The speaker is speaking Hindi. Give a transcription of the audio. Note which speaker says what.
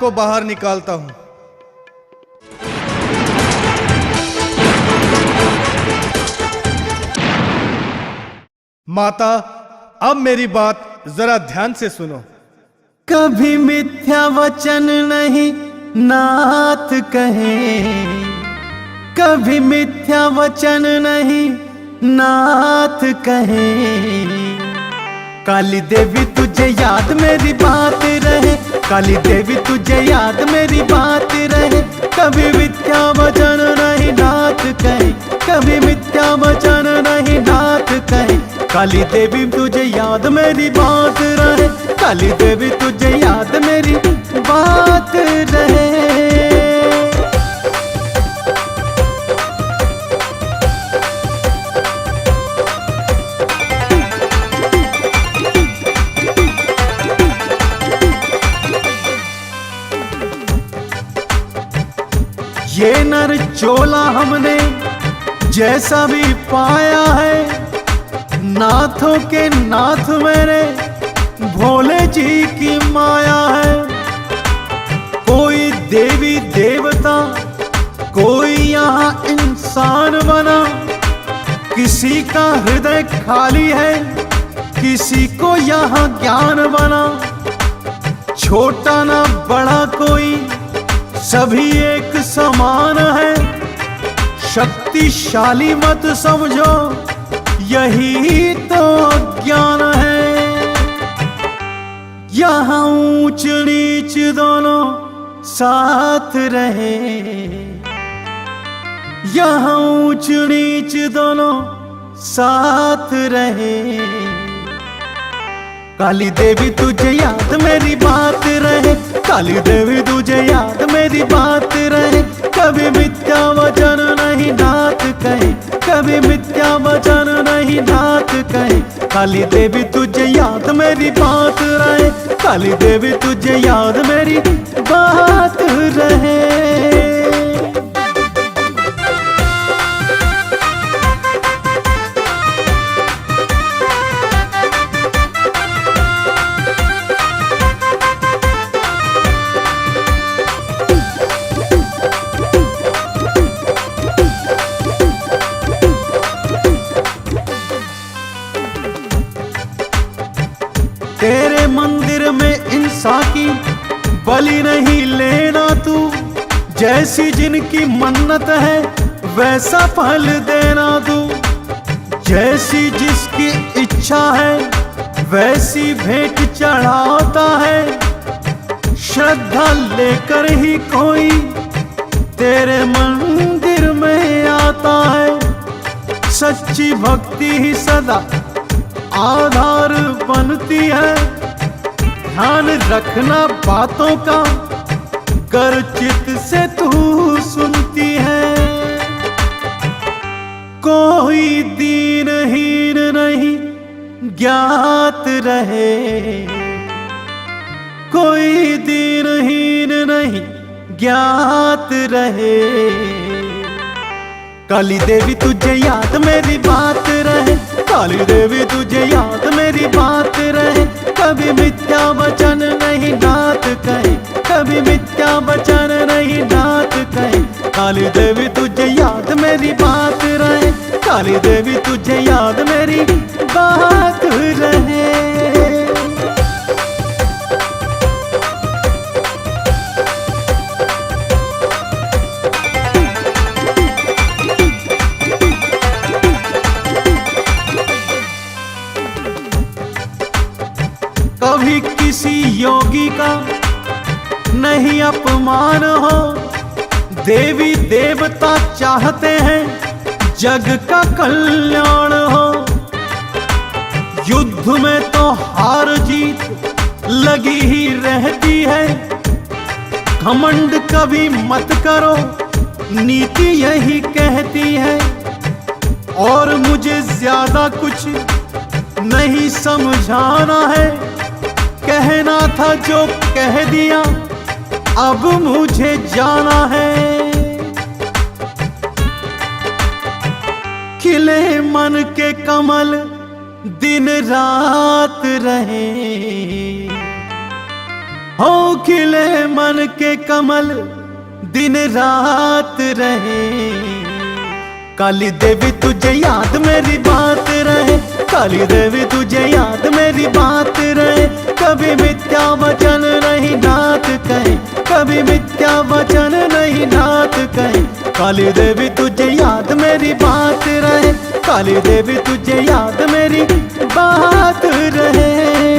Speaker 1: को बाहर निकालता हूं। माता, अब मेरी बात जरा ध्यान से सुनो।
Speaker 2: कभी मिथ्या वचन नहीं नाथ कहे, कभी मिथ्या वचन नहीं नाथ कहे। काली देवी तुझे याद मेरी बात रहे, काली देवी तुझे याद मेरी बात रहे। कभी मिथ्या वचन नहीं नाथ कहे, कभी मिथ्या वचन नहीं नाथ कहे। काली देवी तुझे याद मेरी बात रहे, काली देवी तुझे याद मेरी बात रहे। ये नर चोला हमने जैसा भी पाया है, नाथों के नाथ मेरे भोले जी की माया है। कोई देवी देवता कोई यहाँ इंसान बना, किसी का हृदय खाली है किसी को यहाँ ज्ञान बना। छोटा ना बड़ा कोई सभी एक समान है, शक्तिशाली मत समझो यही तो ज्ञान है। यहाँ ऊंच नीच दोनों साथ रहे, यहाँ ऊंच नीच दोनों साथ रहे। काली देवी तुझे याद मेरी बात रहे, काली देवी तुझे याद मेरी बात रहे। कभी मिथ्या वचन नहीं नाथ कहे, कभी मिथ्या वचन नहीं नाथ कहे। काली देवी तुझे याद मेरी बात रहे, काली देवी तुझे याद मेरी बात रहे। तेरे मंदिर में इंसान की बलि नहीं लेना तू, जैसी जिनकी मन्नत है वैसा फल देना तू। जैसी जिसकी इच्छा है वैसी भेंट चढ़ाता है, श्रद्धा लेकर ही कोई तेरे मंदिर में आता है। सच्ची भक्ति ही सदा आधार बनती है, ध्यान रखना बातों का कर चित से तू सुनती है। कोई दीनहीन नहीं ज्ञात रहे, कोई दीनहीन नहीं ज्ञात रहे। काली देवी तुझे याद मेरी बात रहे, काली देवी तुझे याद मेरी बात रहे। कभी मिथ्या वचन नहीं नाथ कहे, कभी मिथ्या वचन नहीं नाथ कहे। काली देवी तुझे याद मेरी बात रहे, काली देवी तुझे याद मेरी बात रहे। कभी किसी योगी का नहीं अपमान हो, देवी देवता चाहते हैं जग का कल्याण हो। युद्ध में तो हार जीत लगी ही रहती है, घमंड कभी मत करो नीति यही कहती है। और मुझे ज्यादा कुछ नहीं समझाना है, कहना था जो कह दिया अब मुझे जाना है। खिले मन के कमल दिन रात रहे, हो खिले मन के कमल दिन रात रहे, काली देवी तुझे याद मेरी बात रहे, काली देवी तुझे याद मेरी बात रहे। कभी मिथ्या वचन नहीं नाथ कहे, कभी मिथ्या वचन नहीं नाथ कहे। काली देवी तुझे याद मेरी बात रहे, काली देवी तुझे याद मेरी बात रहे।